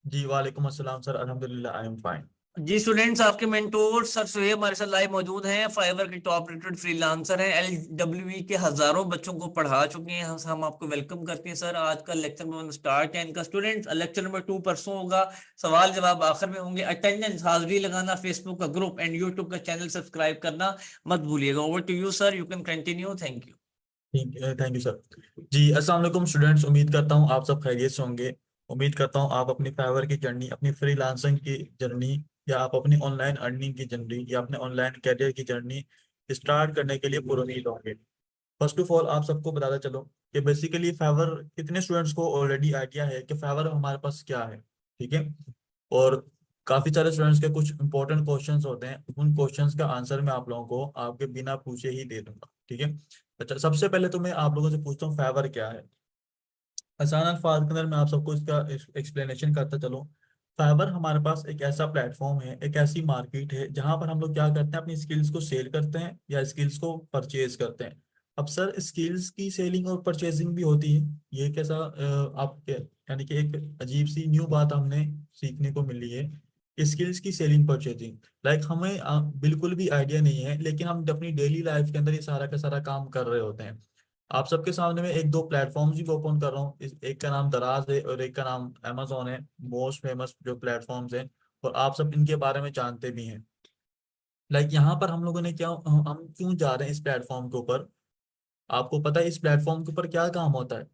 जी वालेकुम अस्सलाम सर, अल्हम्दुलिल्लाह आई एम फाइन। जी स्टूडेंट्स, आपके मेंटोर सर सुहेब हमारे साथ लाइव मौजूद हैं। फाइवर के टॉप रेटेड फ्रीलांसर हैं। एलडब्ल्यूई के हजारों बच्चों को पढ़ा चुके हैं। हम आपको वेलकम करते हैं सर। आज का लेक्चर नंबर 1 स्टार्ट है इनका। स्टूडेंट्स, लेक्चर नंबर 2 परसों होगा। सवाल जवाब आखिर में होंगे। अटेंडेंस, हाजिरी लगाना, फेसबुक का ग्रुप एंड यूट्यूब का चैनल सब्सक्राइब करना मत भूलिएगा। Over to you sir, you can continue. Thank you. ठीक है, थैंक यू सर। जी अस्सलाम वालेकुम स्टूडेंट्स, उम्मीद करता हूँ आप सब खैरियत से होंगे। उम्मीद करता हूँ आप अपनी फाइवर की जर्नी, अपनी फ्रीलांसिंग की जर्नी, या आप अपनी ऑनलाइन अर्निंग की जर्नी, या अपने ऑनलाइन कैरियर की जर्नी स्टार्ट करने के लिए पुरुमीद होंगे। फर्स्ट ऑफ ऑल आप सबको बताता चलो कि बेसिकली फाइवर, कितने स्टूडेंट्स को ऑलरेडी आइडिया है कि फाइवर हमारे पास क्या है। ठीक है। और काफी सारे स्टूडेंट्स के कुछ इंपॉर्टेंट क्वेश्चंस होते हैं, उन क्वेश्चंस का आंसर मैं आप लोगों को आपके बिना पूछे ही दे दूंगा। ठीक है। अच्छा, सबसे पहले तो मैं आप लोगों से पूछता हूँ फाइवर क्या है। आसान अल्फाज के अंदर मैं आप सबको इसका एक्सप्लेनेशन करता चलूँ। फाइवर हमारे पास एक ऐसा प्लेटफॉर्म है, एक ऐसी मार्केट है जहां पर हम लोग क्या करते हैं, अपनी स्किल्स को सेल करते हैं या स्किल्स को परचेज करते हैं। अब सर, स्किल्स की सेलिंग और परचेजिंग भी होती है, ये कैसा आप यानी कि एक अजीब सी न्यू बात हमने सीखने को मिली है, स्किल्स की सेलिंग परचेजिंग। लाइक हमें बिल्कुल भी आइडिया नहीं है, लेकिन हम अपनी डेली लाइफ के अंदर ये सारा का सारा काम कर रहे होते हैं। आप सबके सामने मैं एक दो प्लेटफॉर्म्स भी ओपन कर रहा हूँ, एक का नाम दराज है और एक का नाम अमेजोन है। मोस्ट फेमस जो प्लेटफॉर्म्स हैं, और आप सब इनके बारे में जानते भी हैं। लाइक यहाँ पर हम लोगों ने क्या, हम क्यों जा रहे हैं इस प्लेटफॉर्म के ऊपर। आपको पता है इस प्लेटफॉर्म के ऊपर क्या काम होता है?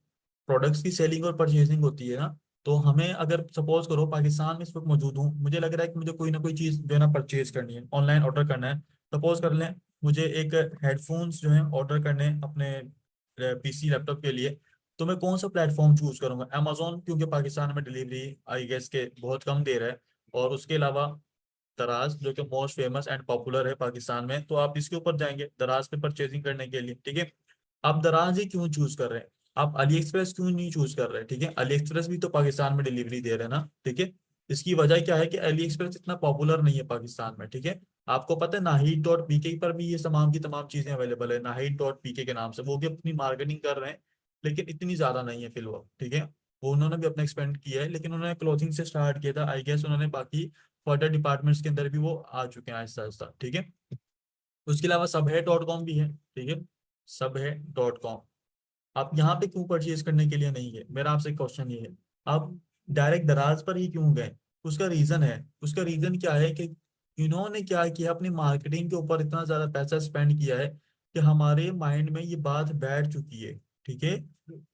प्रोडक्ट्स की सेलिंग और परचेजिंग होती है ना। तो हमें, अगर सपोज करो पाकिस्तान में इस वक्त मौजूद हूँ, मुझे लग रहा है कि मुझे कोई ना कोई चीज़ जो है ना परचेज करनी है, ऑनलाइन ऑर्डर करना है। सपोज कर लें, मुझे एक हेडफोन्स जो है ऑर्डर करने हैं अपने पीसी लैपटॉप के लिए। तो मैं कौन सा प्लेटफॉर्म चूज करूंगा? अमेजोन, क्योंकि पाकिस्तान में डिलीवरी आई गेस के बहुत कम दे रहा है। और उसके अलावा दराज, जो कि मोस्ट फेमस एंड पॉपुलर है पाकिस्तान में, तो आप इसके ऊपर जाएंगे दराज पे परचेजिंग करने के लिए। ठीक है। आप दराज ही क्यों चूज कर रहे हैं? आप अली एक्सप्रेस क्यों नहीं चूज कर रहे? ठीक है, अली एक्सप्रेस भी तो पाकिस्तान में डिलीवरी दे रहे हैं ना। ठीक है। इसकी वजह क्या है कि अली एक्सप्रेस इतना पॉपुलर नहीं है पाकिस्तान में। ठीक है। आपको पता है नाहिद डॉट पीके पर भी ये तमाम की तमाम चीजें अवेलेबल है, नाहिद डॉट पीके के नाम से, वो भी अपनी मार्केटिंग कर रहे हैं, लेकिन इतनी ज्यादा नहीं है फिलहाल। ठीक है। वो उन्होंने भी अपना एक्सपेंड किया है, लेकिन उन्होंने क्लोथिंग से स्टार्ट किया था, आई गेस उन्होंने बाकी फर्दर डिपार्टमेंट्स के अंदर भी वो आ चुके हैं आहिस्ता आहिस्ता। ठीक है। उसके अलावा सब है डॉट कॉम भी है। ठीक है। सब है डॉट कॉम। आप यहाँ पे क्यों परचेज करने के लिए नहीं गए? मेरा आपसे क्वेश्चन ये है। आप डायरेक्ट दराज पर ही क्यों गए? उसका रीजन है। उसका रीजन क्या है कि इन्होंने क्या किया, अपनी मार्केटिंग के ऊपर इतना ज्यादा पैसा स्पेंड किया है कि हमारे माइंड में ये बात बैठ चुकी है। ठीक है।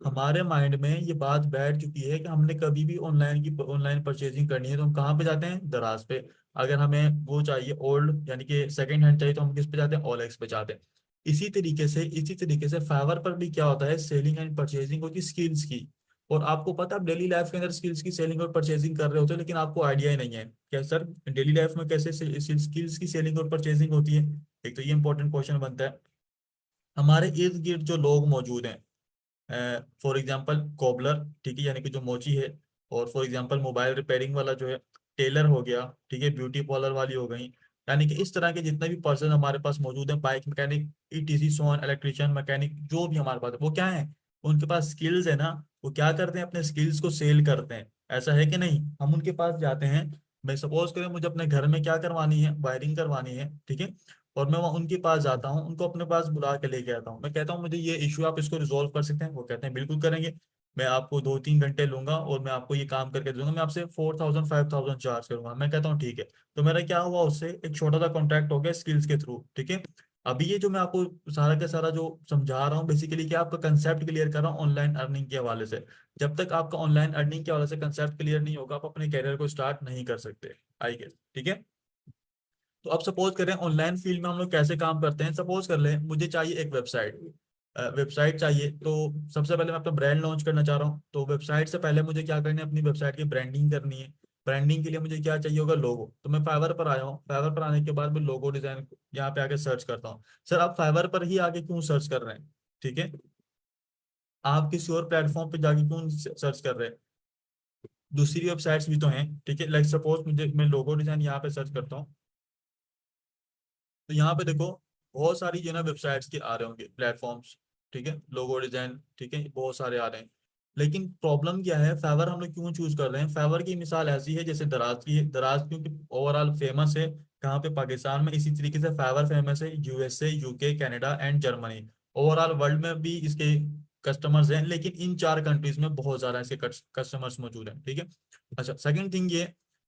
हमारे माइंड में ये बात बैठ चुकी है कि हमने कभी भी ऑनलाइन परचेजिंग करनी है तो हम कहाँ पे जाते हैं? दराज पे। अगर हमें वो चाहिए ओल्ड यानी कि सेकंड हैंड चाहिए, तो हम किस पे जाते हैं? ओएलएक्स पे जाते हैं। इसी तरीके से फाइवर पर भी क्या होता है, सेलिंग एंड परचेजिंग होती है स्किल्स की। और आपको पता है, आप डेली लाइफ के अंदर स्किल्स की सेलिंग और परचेजिंग कर रहे होते हो, लेकिन आपको आइडिया ही नहीं है क्या सर डेली लाइफ में कैसे स्किल्स की सेलिंग और परचेजिंग होती है। एक तो ये इंपॉर्टेंट क्वेश्चन बनता है। हमारे इर्द गिर्द जो लोग मौजूद हैं, फॉर एग्जांपल कोबलर, ठीक है, यानी कि जो मोची है। और फॉर एग्जांपल मोबाइल रिपेयरिंग वाला जो है टेलर हो गया। ठीक है, ब्यूटी पार्लर वाली हो गई। यानी कि इस तरह के जितने भी पर्सन हमारे पास मौजूद हैं, बाइक मैकेनिक, ईटीसी, सोन, इलेक्ट्रिशियन, मैकेनिक, जो भी हमारे पास है, वो क्या है? उनके पास स्किल्स है ना। वो क्या करते हैं? अपने स्किल्स को सेल करते हैं। ऐसा है कि नहीं? हम उनके पास जाते हैं। मैं सपोज करें मुझे अपने घर में क्या करवानी है, वायरिंग करवानी है। ठीक है। और मैं वहाँ उनके पास जाता हूँ, उनको अपने पास बुला के लेके आता हूँ, मैं कहता हूँ मुझे ये इशू, आप इसको रिजोल्व कर सकते हैं? वो कहते हैं बिल्कुल करेंगे। मैं आपको 2-3 घंटे लूंगा और मैं आपको ये काम करके दूंगा, मैं आपसे 4,000 5,000 चार्ज करूंगा। मैं कहता हूँ ठीक है। तो मेरा क्या हुआ, उससे एक छोटा सा कॉन्ट्रैक्ट हो गया स्किल्स के थ्रू। ठीक है। अभी ये जो मैं आपको सारा का सारा जो समझा रहा हूँ, बेसिकली क्या, आपका कंसेप्ट क्लियर कर रहा हूँ ऑनलाइन अर्निंग के हवाले से। जब तक आपका ऑनलाइन अर्निंग के हवाले से कंसेप्ट क्लियर नहीं होगा, आप अपने कैरियर को स्टार्ट नहीं कर सकते, आई गेस। ठीक है। तो अब सपोज करें ऑनलाइन फील्ड में हम लोग कैसे काम करते हैं। सपोज कर लें मुझे चाहिए एक वेबसाइट, वेबसाइट चाहिए। तो सबसे पहले मैं अपना ब्रांड लॉन्च करना चाह रहा हूँ, तो वेबसाइट से पहले मुझे क्या करनी है, अपनी वेबसाइट की ब्रांडिंग करनी है। ब्रांडिंग के लिए मुझे क्या चाहिए होगा? लोगो। तो मैं फाइवर पर आया हूँ, फाइवर पर आने के बाद मैं लोगो डिजाइन यहाँ पे आके सर्च करता हूँ। सर आप फाइवर पर ही आगे क्यों सर्च कर रहे हैं? ठीक है। आप किसी और प्लेटफॉर्म पे जाके क्यों सर्च कर रहे हैं? दूसरी वेबसाइट्स भी तो हैं। ठीक है। लाइक सपोज मुझे, मैं लोगो डिजाइन यहाँ पे सर्च करता हूँ, तो यहाँ पे देखो बहुत सारी जो है ना वेबसाइट्स के आ रहे होंगे प्लेटफॉर्म्स। ठीक है, लोगो डिजाइन, ठीक है, बहुत सारे आ रहे हैं। लेकिन प्रॉब्लम क्या है, फाइवर हम लोग क्यों चूज कर रहे हैं? फाइवर की मिसाल ऐसी है जैसे दराज की है। दराज क्योंकि ओवरऑल फेमस है कहाँ पे? पाकिस्तान में। इसी तरीके से फाइवर फेमस है USA, UK, Canada and Germany. Overall world में भी इसके कस्टमर्स हैं, लेकिन इन 4 कंट्रीज में बहुत ज्यादा इसके कस्टमर्स मौजूद हैं, ठीक है। अच्छा, सेकंड थिंग ये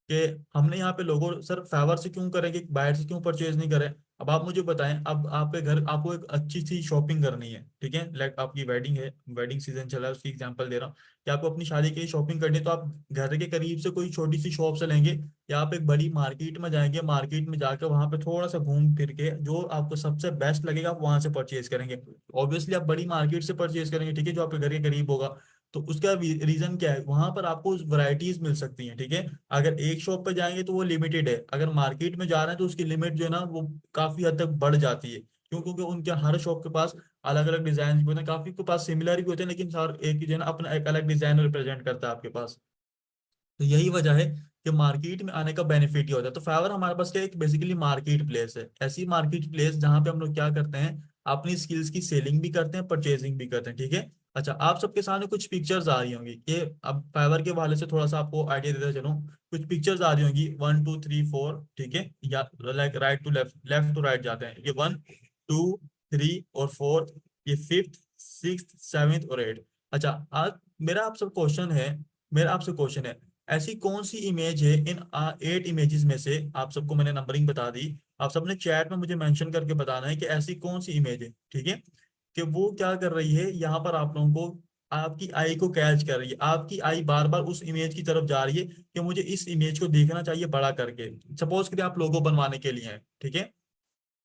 कि हमने यहाँ पे लोगों, सर फाइवर से क्यों करें, कि बाहर से क्यों परचेज नहीं करें? अब आप मुझे बताएं, अब आपके घर आपको एक अच्छी सी शॉपिंग करनी है, ठीक है, लाइक आपकी वेडिंग है, वेडिंग सीजन चल रहा है, उसकी एग्जांपल दे रहा हूँ कि आपको अपनी शादी के लिए शॉपिंग करनी है, तो आप घर के करीब से कोई छोटी सी शॉप से लेंगे, या आप एक बड़ी मार्केट में जाएंगे, मार्केट में जाकर वहां पे थोड़ा सा घूम फिर के जो आपको सबसे बेस्ट लगेगा आप वहां से परचेज करेंगे। ऑब्वियसली आप बड़ी मार्केट से परचेज करेंगे, ठीक है, जो आपके घर के करीब होगा। तो उसका रीजन क्या है? वहां पर आपको वैरायटीज मिल सकती हैं, ठीक है। अगर एक शॉप पे जाएंगे तो वो लिमिटेड है, अगर मार्केट में जा रहे हैं तो उसकी लिमिट जो है ना वो काफी हद तक बढ़ जाती है। क्यों? क्योंकि उनके हर शॉप के पास अलग अलग डिजाइन भी होते हैं, काफी के पास सिमिलर भी होते हैं, लेकिन हर एक ही जो है ना अपना एक अलग डिजाइन रिप्रेजेंट करता है आपके पास। तो यही वजह है कि मार्केट में आने का बेनिफिट ये होता है। तो फाइवर हमारे पास क्या है? एक बेसिकली मार्केट प्लेस है, ऐसी मार्केट प्लेस जहां पे हम लोग क्या करते हैं, अपनी स्किल्स की सेलिंग भी करते हैं, परचेजिंग भी करते हैं, ठीक है। अच्छा, आप सबके सामने कुछ पिक्चर्स आ रही होंगी, ये अब फाइवर के हवाले से थोड़ा सा आपको आइडिया देता चलूं। कुछ पिक्चर्स आ रही होंगी, 1 2 3 4, ठीक है, या like right to left, left to right जाते हैं, ये 1 2 3 और 4, ये फिफ्थ, सिक्स, सेवेंथ और एट। अच्छा, आज मेरा आपसे क्वेश्चन है, मेरा आपसे क्वेश्चन है, ऐसी कौन सी इमेज है इन 8 इमेजेस में से? आप सबको मैंने नंबरिंग बता दी, आप सबने चैट में मुझे मेंशन करके बताना है कि ऐसी कौन सी इमेज है, ठीक है, कि वो क्या कर रही है यहाँ पर आप लोगों को, आपकी आई को कैच कर रही है, आपकी आई बार बार उस इमेज की तरफ जा रही है कि मुझे इस इमेज को देखना चाहिए बड़ा करके। सपोज करिए आप लोगो बनवाने के लिए हैं, ठीक है,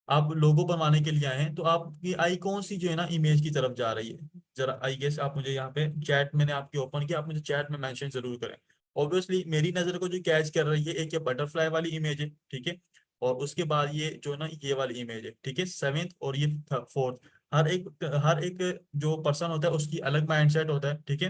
आप लोगो बनवाने के लिए आए हैं, तो आपकी आई कौन सी जो है ना इमेज की तरफ जा रही है? जरा आई गेस आप मुझे यहाँ पे चैट मैंने आपकी ओपन किया, आप मुझे चैट में मेंशन जरूर करें। ऑब्वियसली मेरी नजर को जो कैच कर रही है, एक ये बटरफ्लाई वाली इमेज है, ठीक है, और उसके बाद ये जो ना ये वाली इमेज है, ठीक है, सेवेंथ और ये फोर्थ। हर एक जो पर्सन होता है उसकी अलग माइंडसेट होता है, ठीक है,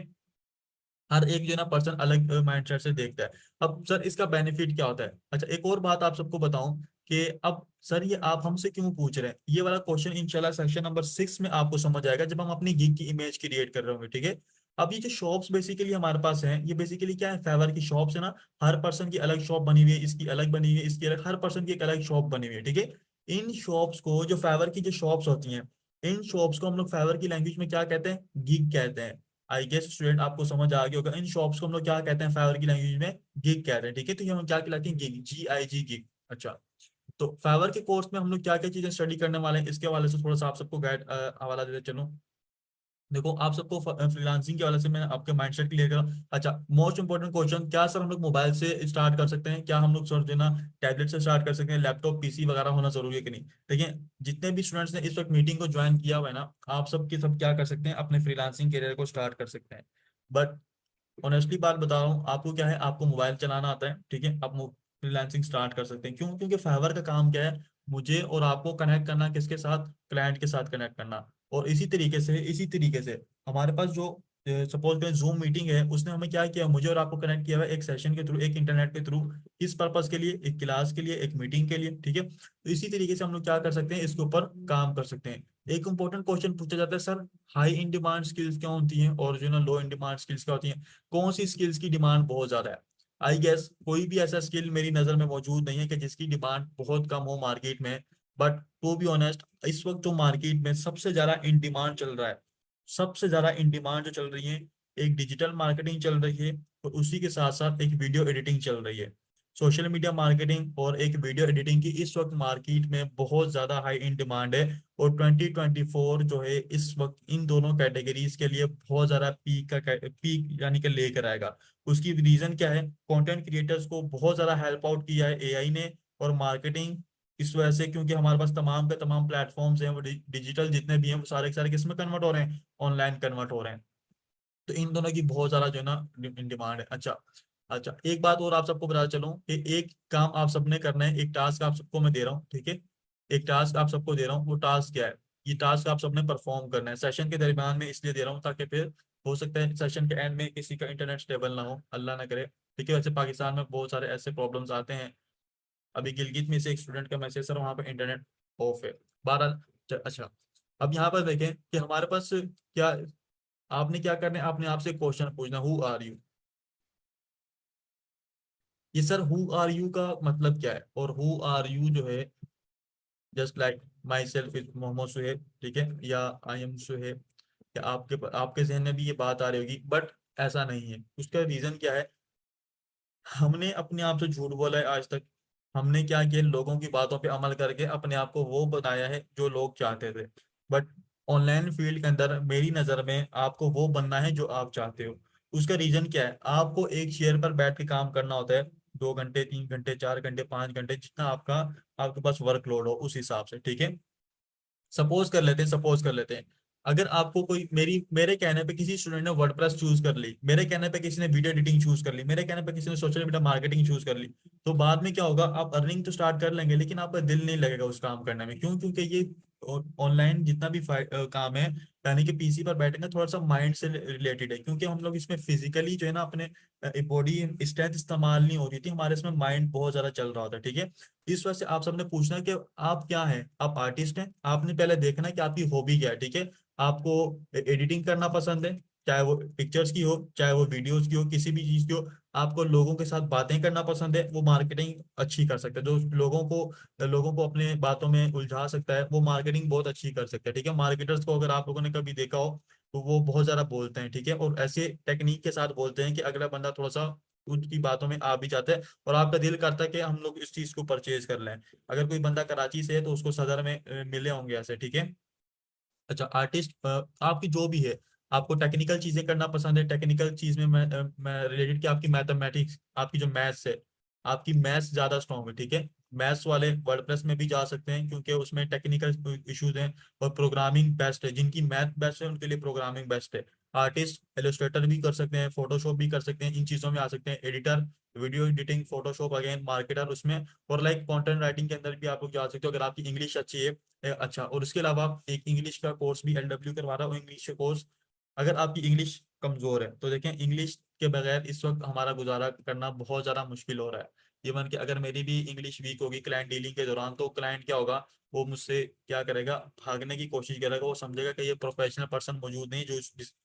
हर एक जो है ना पर्सन अलग माइंडसेट से देखता है। अब सर इसका बेनिफिट क्या होता है? अच्छा, एक और बात आप सबको बताऊं कि अब सर ये आप हमसे क्यों पूछ रहे हैं, ये वाला क्वेश्चन इंशाल्लाह सेक्शन नंबर 6 में आपको समझ आएगा, जब हम अपनी गिग की इमेज क्रिएट कर रहे होंगे, ठीक है। अब ये जो शॉप्स बेसिकली हमारे पास हैं, ये बेसिकली क्या है? फेवर की शॉप्स है ना, हर पर्सन की अलग शॉप बनी हुई है, इसकी अलग बनी हुई है, इसकी अलग, हर पर्सन की एक अलग शॉप बनी हुई है, ठीक है। इन शॉप्स को, जो फेवर की जो शॉप्स होती हैं, इन शॉप्स को हम लोग फेवर की लैंग्वेज में क्या कहते हैं? गिग कहते हैं। आई गेस स्टूडेंट आपको समझ आ गया होगा, इन शॉप्स को हम लोग क्या कहते हैं फाइवर की लैंग्वेज में? गिग कहते हैं, ठीक है। तो ये हम क्या कहलाती हैं? Gig, GIG, gig. अच्छा, तो फाइवर के कोर्स में हम लोग क्या क्या चीजें स्टडी करने वाले हैं, इसके हवाले से थोड़ा सा आप सबको गाइड हवाला देते चलो। देखो, आप सबको फ्रीलांसिंग के वाले से मैं आपके माइंडसेट क्लियर करा। अच्छा, मोस्ट इंपोर्टेंट क्वेश्चन, क्या सर हम लोग मोबाइल से स्टार्ट कर सकते हैं? क्या हम लोग सर जो है ना टैबलेट से स्टार्ट कर सकते हैं? लैपटॉप, PC वगैरह होना जरूरी है कि नहीं? देखिए, जितने भी स्टूडेंट्स ने इस वक्त मीटिंग को ज्वाइन किया हुआ है ना, आप सब के सब क्या कर सकते हैं, अपने फ्रीलांसिंग करियर को स्टार्ट कर सकते हैं। बट ऑनेस्टली बात बता रहा हूँ आपको, क्या है, आपको मोबाइल चलाना आता है, ठीक है, आप फ्रीलांसिंग स्टार्ट कर सकते हैं। क्यों? क्योंकि फाइवर का काम क्या है? मुझे और आपको कनेक्ट करना, किसके साथ? क्लाइंट के साथ कनेक्ट करना। और इसी तरीके से हमारे पास जो सपोज करें जूम मीटिंग है, उसने हमें क्या किया, मुझे और आपको कनेक्ट किया हुआ है एक सेशन के थ्रू, एक इंटरनेट के थ्रू। किस पर्पस के लिए? एक क्लास के लिए, एक मीटिंग के लिए, ठीक है। तो इसी तरीके से हम लोग क्या कर सकते हैं, इसके ऊपर काम कर सकते हैं। एक इंपॉर्टेंट क्वेश्चन पूछा जाता है, sir high in demand skills क्या होती हैं और जो है ना लो इन डिमांड स्किल्स क्या होती हैं? कौन सी स्किल्स की डिमांड बहुत ज्यादा है? आई गेस कोई भी ऐसा स्किल मेरी नजर में मौजूद नहीं है कि जिसकी डिमांड बहुत कम हो मार्केट में। बट टू बी ऑनेस्ट, इस वक्त जो मार्केट में सबसे ज्यादा इन डिमांड चल रहा है, सबसे ज्यादा इन डिमांड जो चल रही है, एक डिजिटल मार्केटिंग चल रही है, और उसी के साथ साथ एक वीडियो एडिटिंग चल रही है। सोशल मीडिया मार्केटिंग और एक वीडियो एडिटिंग की इस वक्त मार्केट में बहुत ज्यादा हाई इन डिमांड है। और 2024 जो है इस वक्त इन दोनों कैटेगरीज के लिए बहुत ज्यादा पीक यानी कि लेकर आएगा। उसकी रीजन क्या है? कंटेंट क्रिएटर्स को बहुत ज्यादा हेल्प आउट किया है AI ने, और मार्केटिंग इस वजह से, क्योंकि हमारे पास तमाम के तमाम प्लेटफॉर्म्स हैं, वो डिजिटल जितने भी हैं वो सारे के सारे किस में कन्वर्ट हो रहे हैं? ऑनलाइन कन्वर्ट हो रहे हैं। तो इन दोनों की बहुत ज्यादा जो है ना डिमांड है। अच्छा, अच्छा, एक बात और आप सबको बता चलूं कि एक काम आप सबने करना है, एक टास्क आप सबको मैं दे रहा हूँ, ठीक है, एक टास्क आप सबको दे रहा हूँ। वो टास्क क्या है? ये टास्क आप सबने परफॉर्म करना है सेशन के दरमियान में, इसलिए दे रहा हूँ ताकि फिर हो सकता है सेशन के एंड में किसी का इंटरनेट स्टेबल ना हो, अल्लाह ना करे, ठीक है। वैसे पाकिस्तान में बहुत सारे ऐसे प्रॉब्लम्स आते हैं। अभी गिलगित में से एक स्टूडेंट का मैसेज, सर वहाँ पे इंटरनेट ऑफ है। 12। अच्छा, अब यहाँ पर देखें कि हमारे पास क्या आपने क्या करना है, आपने आपसे क्वेश्चन पूछना, हु आर यू। ये सर हु आर यू का मतलब क्या है, और हु आर यू जो है, just like my self is Mohammad Suhaib, ठीक है, या आई एम सुहेब, या आपके जहन में भी ये बात आ रही होगी, बट ऐसा नहीं है। उसका रीजन क्या है, हमने अपने आप से झूठ बोला है आज तक। हमने क्या किया, लोगों की बातों पे अमल करके अपने आप को वो बनाया है जो लोग चाहते थे। बट ऑनलाइन फील्ड के अंदर मेरी नज़र में आपको वो बनना है जो आप चाहते हो। उसका रीजन क्या है, आपको एक चेयर पर बैठ के काम करना होता है, 2 घंटे, 3 घंटे, 4 घंटे, 5 घंटे, जितना आपके पास वर्कलोड हो उस हिसाब से, ठीक है। सपोज कर लेते हैं अगर आपको कोई मेरे कहने पे किसी स्टूडेंट ने वर्डप्रेस चूज कर ली, मेरे कहने पे किसी ने वीडियो एडिटिंग चूज कर ली, मेरे कहने पे किसी ने सोशल मीडिया मार्केटिंग चूज कर ली, तो बाद में क्या होगा, आप अर्निंग तो स्टार्ट कर लेंगे लेकिन आपका दिल नहीं लगेगा उस काम करने में। क्यों? क्योंकि ये ऑनलाइन जितना भी काम है, यानी कि पीसी पर बैठेंगे, थोड़ा सा माइंड से रिलेटेड है, क्योंकि हम लोग इसमें फिजिकली जो है ना अपने बॉडी स्ट्रेंथ इस्तेमाल नहीं हो रही थी, हमारे इसमें माइंड बहुत ज्यादा चल रहा होता है, ठीक है। इस वजह से आप सबने पूछना है कि आप क्या हैं, आप आर्टिस्ट हैं, आपने पहले देखना है कि आपकी हॉबी क्या है, ठीक है। आपको एडिटिंग करना पसंद है, चाहे वो पिक्चर्स की हो, चाहे वो वीडियोस की हो, किसी भी चीज की हो। आपको लोगों के साथ बातें करना पसंद है, वो मार्केटिंग अच्छी कर सकता है। जो लोगों को अपने बातों में उलझा सकता है, वो मार्केटिंग बहुत अच्छी कर सकता है, ठीक है। मार्केटर्स को अगर आप लोगों ने कभी देखा हो तो वो बहुत ज्यादा बोलते हैं, ठीक है, और ऐसे टेक्निक के साथ बोलते हैं कि अगला बंदा थोड़ा सा उनकी बातों में आ भी जाता है, और आपका दिल करता है कि हम लोग इस चीज को परचेज कर लें। अगर कोई बंदा कराची से है तो उसको सदर में मिले होंगे ऐसे, ठीक है। अच्छा, आर्टिस्ट आपकी जो भी है, आपको टेक्निकल चीजें करना पसंद है, टेक्निकल चीज में मैं रिलेटेड कि आपकी मैथमेटिक्स, आपकी जो मैथ्स है, आपकी मैथ्स ज्यादा स्ट्रांग है, ठीक है। मैथ्स वाले वर्डप्रेस में भी जा सकते हैं क्योंकि उसमें टेक्निकल इश्यूज हैं, और प्रोग्रामिंग बेस्ट है, जिनकी मैथ बेस्ट है उनके लिए प्रोग्रामिंग बेस्ट है। आर्टिस्ट इलस्ट्रेटर भी कर सकते हैं, फोटोशॉप भी कर सकते हैं, इन चीजों में आ सकते हैं। Editor, video editing, Photoshop, again marketer उसमें, और लाइक कंटेंट राइटिंग के अंदर भी आप लोग जा सकते हो अगर आपकी इंग्लिश अच्छी है। अच्छा, और उसके अलावा एक इंग्लिश का कोर्स भी एलडब्ल्यू करवा रहा हूँ, इंग्लिश का कोर्स। अगर आपकी इंग्लिश कमजोर है तो देखें, इंग्लिश के बगैर इस वक्त हमारा गुजारा करना बहुत ज्यादा मुश्किल हो रहा है। इवन कि अगर मेरी भी इंग्लिश वीक होगी क्लाइंट डीलिंग के दौरान, तो क्लाइंट क्या होगा, वो मुझसे क्या करेगा, भागने की कोशिश करेगा। वो समझेगा कि ये प्रोफेशनल पर्सन मौजूद नहीं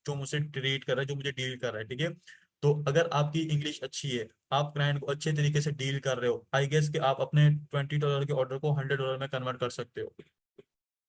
जो मुझसे ट्रीट कर रहा है, जो मुझे डील कर रहा है, ठीक है। तो अगर आपकी इंग्लिश अच्छी है, आप क्लाइंट को अच्छे तरीके से डील कर रहे हो, आई गेस कि आप अपने $20 के ऑर्डर को $100 में कन्वर्ट कर सकते हो,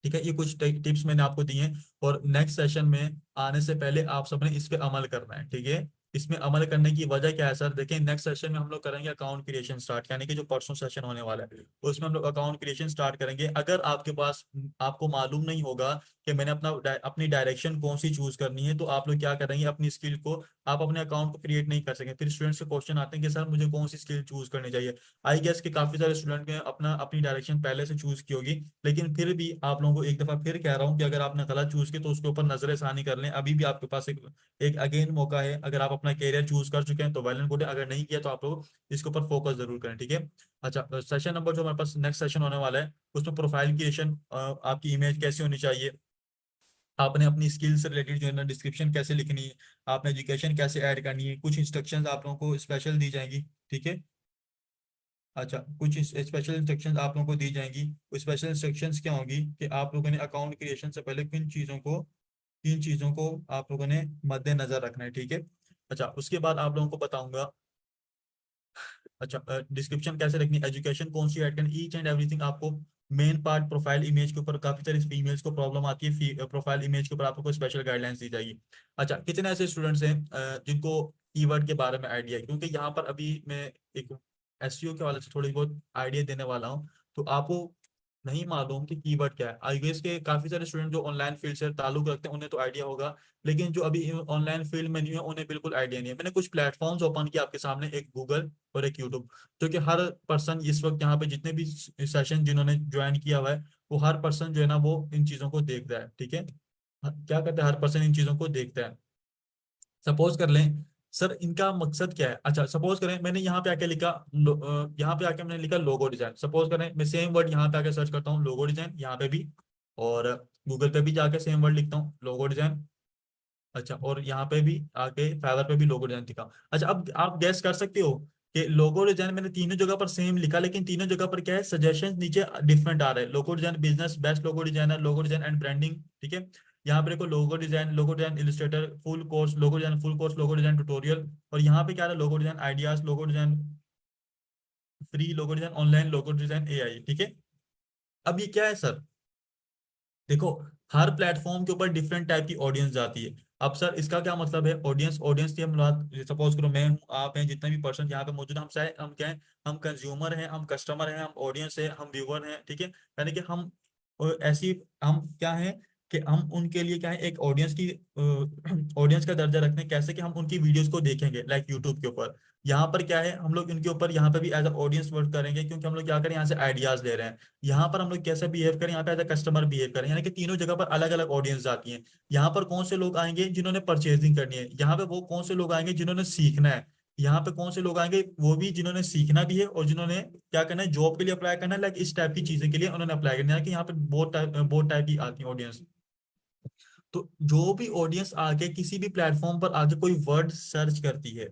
ठीक है। ये कुछ टिप्स मैंने आपको दिए हैं, और नेक्स्ट सेशन में आने से पहले आप सबने इस पे अमल करना है, ठीक है। इसमें अमल करने की वजह क्या है सर, देखिए नेक्स्ट सेशन में हम लोग करेंगे अकाउंट क्रिएशन स्टार्ट, यानी कि जो परसों सेशन होने वाला है उसमें हम लोग अकाउंट क्रिएशन स्टार्ट करेंगे। अगर आपके पास, आपको मालूम नहीं होगा कि मैंने अपनी डायरेक्शन कौन सी चूज करनी है, तो आप लोग क्या करेंगे, अपनी स्किल को, आप अपने अकाउंट को क्रिएट नहीं कर सकेंगे। फिर स्टूडेंट्स से क्वेश्चन आते हैं कि सर मुझे कौन सी स्किल चूज करनी चाहिए। आई गेस कि काफी सारे स्टूडेंट ने अपनी डायरेक्शन पहले से चूज की होगी, लेकिन फिर भी आप लोगों को एक दफा फिर कह रहा हूँ कि अगर आपने गलत चूज की तो उसके ऊपर नजरसानी कर लें। अभी भी आपके पास एक अगेन मौका है। अगर आप अपना कैरियर चूज कर चुके हैं तो वेल एंड गुड है, अगर नहीं किया तो आप लोग इसके ऊपर फोकस जरूर करें, ठीक है। अच्छा, सेशन नंबर जो हमारे पास नेक्स्ट सेशन होने वाला है, उसमें प्रोफाइल क्रिएशन, आपकी इमेज कैसी होनी चाहिए, आपने अपनी स्किल से रिलेटेड जो है ना डिस्क्रिप्शन कैसे लिखनी है, आपने एजुकेशन कैसे ऐड करनी है, कुछ इंस्ट्रक्शंस आप लोगों को स्पेशल दी जाएंगी, ठीक है। अच्छा, कुछ स्पेशल इंस्ट्रक्शंस आप लोगों को दी जाएंगी। वो स्पेशल इंस्ट्रक्शंस क्या होंगी कि आप लोगों ने अकाउंट क्रिएशन से पहले किन चीज़ों को आप लोगों ने मद्देनजर रखना है, ठीक है। अच्छा, उसके बाद आप लोगों को बताऊंगा, अच्छा, डिस्क्रिप्शन कैसे रखनी है, एजुकेशन कौन सी ऐड करनी, ईच एंड एवरीथिंग आपको। मेन पार्ट प्रोफाइल इमेज के ऊपर काफी सारी फीमेल्स को प्रॉब्लम आती है, प्रोफाइल इमेज के ऊपर आपको स्पेशल गाइडलाइंस दी जाएगी। अच्छा, कितने ऐसे स्टूडेंट्स हैं जिनको कीवर्ड के बारे में आइडिया है, क्योंकि यहाँ पर अभी मैं एक एसईओ के वाले से थोड़ी बहुत आइडिया देने वाला हूँ। तो आपको नहीं मालूम कि कीवर्ड क्या है, आई गेस के काफी सारे स्टूडेंट जो ऑनलाइन फील्ड से ताल्लुक रखते हैं उन्हें तो आइडिया होगा, लेकिन जो अभी ऑनलाइन फील्ड में नहीं है उन्हें बिल्कुल आइडिया नहीं है। मैंने कुछ प्लेटफॉर्म्स ओपन किया आपके सामने, एक गूगल और एक यूट्यूब, जो कि हर पर्सन इस वक्त यहाँ पे जितने भी सेशन जिन्होंने ज्वाइन किया हुआ है, वो हर पर्सन जो है ना वो इन चीजों को देखता है, ठीक है। क्या करता है, हर पर्सन इन चीजों को देखता है। सपोज कर लें सर, इनका मकसद क्या है। अच्छा, सपोज करें मैंने यहाँ पे आके लिखा यहाँ पे आके मैंने लिखा लोगो डिजाइन। सपोज करें मैं सेम वर्ड यहाँ पे आके सर्च करता हूँ लोगो डिजाइन, यहाँ पे भी, और गूगल पे भी जाके सेम वर्ड लिखता हूँ लोगो डिजाइन। अच्छा, और यहाँ पे भी आके फाइवर पे भी लोगो डिजाइन दिखा। अच्छा, अब आप गैस कर सकते हो कि लोगो डिजाइन मैंने तीनों जगह पर सेम लिखा, लेकिन तीनों जगह पर क्या है, सजेशन नीचे डिफरेंट आ रहे हैं। Logo design business best logo designer, logo design and branding, ठीक है। यहाँ पे देखो logo design Illustrator full course, logo design full course, logo design tutorial, और यहाँ पे क्या है, logo design ideas, logo design free, logo design online, logo design AI. ठीक है, अब ये क्या है सर, देखो हर प्लेटफॉर्म के ऊपर डिफरेंट टाइप की ऑडियंस जाती है। अब सर इसका क्या मतलब है, ऑडियंस ऑडियंस की हम बात, सपोज करो मैं हूँ, आप हैं, जितने भी पर्सन यहाँ पे मौजूद हैं, हम चाहे हम क्या है, हम कंज्यूमर हैं, हम कस्टमर हैं, हम ऑडियंस है, हम व्यूअर हैं। ठीक है, यानी कि हम ऐसी, हम क्या है कि हम उनके लिए क्या है, एक ऑडियंस की ऑडियंस का दर्जा रखते हैं, कैसे कि हम उनकी वीडियोस को देखेंगे लाइक यूट्यूब के ऊपर। यहाँ पर क्या है, हम लोग इनके ऊपर यहाँ पे भी एज अ ऑडियंस वर्क करेंगे, क्योंकि हम लोग क्या करें, यहाँ से आइडियाज ले रहे हैं। यहाँ पर हम लोग कैसे बिहेव करें, यहाँ पे एज अ कस्टमर बिहेव करें, यानी कि तीनों जगह पर अलग अलग ऑडियंस आती हैं। यहाँ पर कौन से लोग आएंगे, जिन्होंने परचेजिंग करनी है, यहाँ पे वो कौन से लोग आएंगे जिन्होंने सीखना है, यहाँ पे कौन से लोग आएंगे वो भी जिन्होंने सीखना भी है, और जिन्होंने क्या करना है, जॉब के लिए अप्लाई करना है, लाइक इस टाइप की चीजें के लिए उन्होंने अप्लाई करना है, कि यहाँ पे बहुत टाइप की आती है ऑडियंस। तो जो भी ऑडियंस आके किसी भी प्लेटफॉर्म पर आके कोई वर्ड सर्च करती है,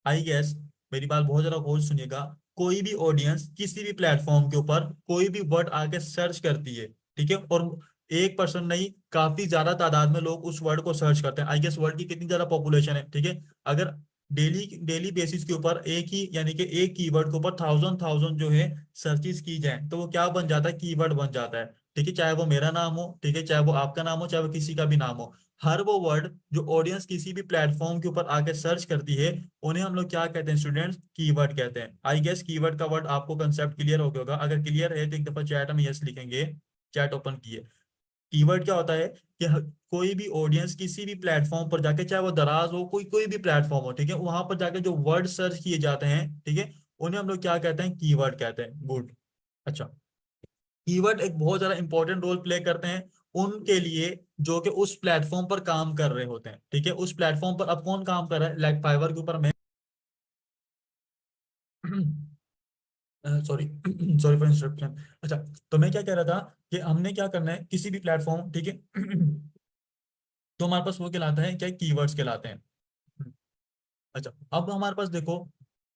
आई गेस, मेरी बात बहुत ज्यादा गौर से सुनिएगा, कोई भी ऑडियंस किसी भी प्लेटफॉर्म के ऊपर कोई भी वर्ड आके सर्च करती है, ठीक है, और एक पर्सन नहीं, काफी ज्यादा तादाद में लोग उस वर्ड को सर्च करते हैं। आई गेस वर्ड की कितनी ज्यादा पॉपुलेशन है, ठीक है, अगर डेली डेली बेसिस के ऊपर एक ही, यानी कि एक कीवर्ड के ऊपर थाउजेंड थाउजेंड जो है सर्चेस की जाए, तो वो क्या बन जाता है, कीवर्ड बन जाता है। ठीक है, चाहे वो मेरा नाम हो, ठीक है, चाहे वो आपका नाम हो, चाहे वो किसी का भी नाम हो, हर वो वर्ड जो ऑडियंस किसी भी प्लेटफॉर्म के ऊपर आके सर्च करती है, उन्हें हम लोग क्या कहते हैं स्टूडेंट्स, कीवर्ड कहते हैं। आई गेस कीवर्ड का वर्ड आपको कंसेप्ट क्लियर हो गया होगा, अगर क्लियर है तो एक दफा चैट में यस लिखेंगे, चैट ओपन किए। कीवर्ड क्या होता है कि कोई भी ऑडियंस किसी भी प्लेटफॉर्म पर जाके, चाहे वो दराज हो, कोई कोई भी प्लेटफॉर्म हो, ठीक है, वहां पर जाके जो वर्ड सर्च किए जाते हैं, ठीक है, उन्हें हम लोग क्या कहते हैं, कीवर्ड कहते हैं। गुड। अच्छा, कीवर्ड एक बहुत ज्यादा इंपॉर्टेंट रोल प्ले करते हैं उनके लिए जो कि उस प्लेटफॉर्म पर काम कर रहे होते हैं। ठीक है, उस प्लेटफॉर्म पर अब कौन काम कर रहा है, लाइक फाइवर के ऊपर मैं सॉरी सॉरी फॉर इंटरप्शन। अच्छा, तो मैं क्या कह रहा था कि हमने क्या करना है, किसी भी प्लेटफॉर्म, ठीक है, तो हमारे पास वो कहलाता है क्या, कीवर्ड्स कहलाते हैं। अच्छा, अब हमारे पास देखो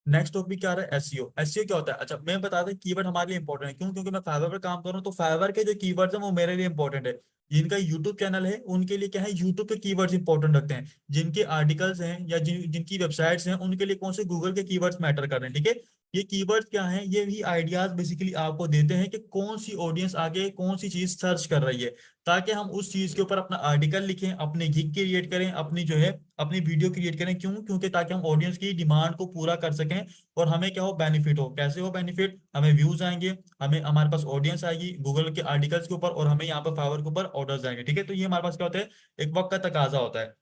नेक्स्ट टॉपिक क्या आ रहा है, एसईओ। एसईओ क्या होता है, अच्छा मैं बता दें, कीवर्ड हमारे लिए इंपॉर्टेंट है, क्यों, क्योंकि मैं फाइवर पर काम कर रहा हूँ, तो फाइवर के जो कीवर्ड्स हैं वो मेरे लिए इंपॉर्टेंट है। जिनका यूट्यूब चैनल है उनके लिए क्या है, यूट्यूब के कीवर्ड्स इंपॉर्टेंट रखते हैं। जिनके आर्टिकल्स हैं या जिनकी वेबसाइट्स हैं, उनके लिए कौन से गूगल के कीवर्ड्स मैटर कर रहे हैं। ठीक है, ये कीवर्ड्स क्या हैं, ये भी आइडियाज बेसिकली आपको देते हैं कि कौन सी ऑडियंस आगे कौन सी चीज सर्च कर रही है, ताकि हम उस चीज के ऊपर अपना आर्टिकल लिखें, अपने गिग क्रिएट करें, अपनी जो है अपनी वीडियो क्रिएट करें। क्यों, क्योंकि ताकि हम ऑडियंस की डिमांड को पूरा कर सकें, और हमें क्या हो, बेनिफिट हो। कैसे हो बेनिफिट, हमें व्यूज आएंगे, हमें हमारे पास ऑडियंस आएगी गूगल के आर्टिकल्स के ऊपर, और हमें यहाँ पर फाइवर के ऊपर ऑर्डर्स आएंगे। ठीक है, तो ये हमारे पास क्या होता है, एक वक्त का तकाजा होता है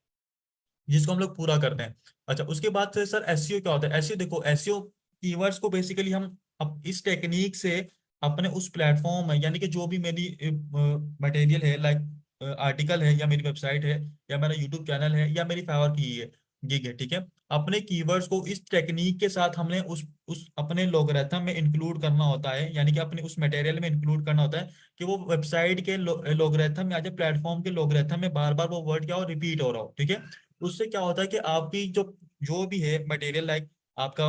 जिसको हम लोग पूरा करते हैं। अच्छा, उसके बाद से सर एसईओ क्या होता है। एसईओ देखो, एसईओ कीवर्ड्स को बेसिकली हम अब इस टेक्निक से अपने उस प्लेटफॉर्म में, यानी कि जो भी मेरी मटेरियल है, लाइक आर्टिकल है, या मेरी वेबसाइट है, या मेरा यूट्यूब चैनल है, या मेरी फाइवर की है गिग है, ठीक है, अपने कीवर्ड्स को इस टेक्निक के साथ हमने उस अपने लोगरिथम में इंक्लूड करना होता है, यानी कि अपने उस मटेरियल में इंक्लूड करना होता है, कि वो वेबसाइट के लोगरिथम या जो प्लेटफॉर्म के लोगरिथम में बार बार वो वर्ड क्या हो, रिपीट हो रहा हो। ठीक है, उससे क्या होता है कि आपकी जो जो भी है मटेरियल, लाइक आपका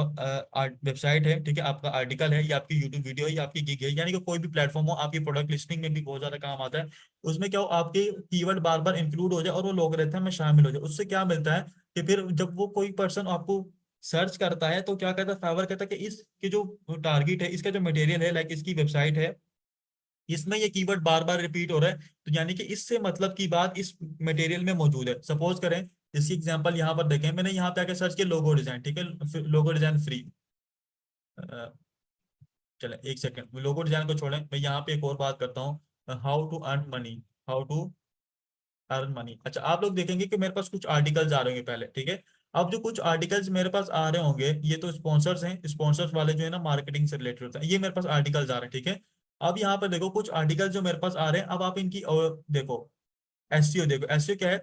वेबसाइट है, ठीक है, आपका आर्टिकल है, या आपकी यूट्यूब वीडियो है, या आपकी गिग है, यानी कि कोई भी प्लेटफॉर्म हो, आपकी प्रोडक्ट लिस्टिंग में भी बहुत ज्यादा काम आता है। उसमें क्या हो, आपके कीवर्ड बार बार इंक्लूड हो जाए और वो लोगरिथम में शामिल हो जाए। उससे क्या मिलता है कि फिर जब वो कोई पर्सन आपको सर्च करता है, तो क्या कहता है, फाइवर कहता है कि इसके जो टारगेट है, इसका जो मटेरियल है, लाइक इसकी वेबसाइट है, इसमें ये कीवर्ड बार बार रिपीट हो रहा है, तो यानी कि इससे मतलब की बात इस मटेरियल में मौजूद है। सपोज करें, इसकी एग्जांपल यहाँ पर देखें, मैंने यहाँ पे आके सर्च किया लोगो डिजाइन, ठीक है, लोगो डिजाइन फ्री। चले एक सेकंड, लोगो डिजाइन को छोड़ें, मैं यहाँ पे एक और बात करता हूँ, how to earn money, how to earn money. अच्छा, आप लोग देखेंगे कि मेरे पास कुछ आर्टिकल्स आ रहे होंगे पहले, ठीक है, अब जो कुछ आर्टिकल्स मेरे पास आ रहे होंगे, ये तो स्पॉन्सर्स हैं, स्पॉन्सर्स वाले जो है ना मार्केटिंग से रिलेटेड होता है, ये मेरे पास आर्टिकल्स आ रहे हैं। ठीक है, अब यहाँ पर देखो कुछ आर्टिकल्स जो मेरे पास आ रहे हैं, अब आप इनकी देखो एसईओ, देखो एसईओ क्या है,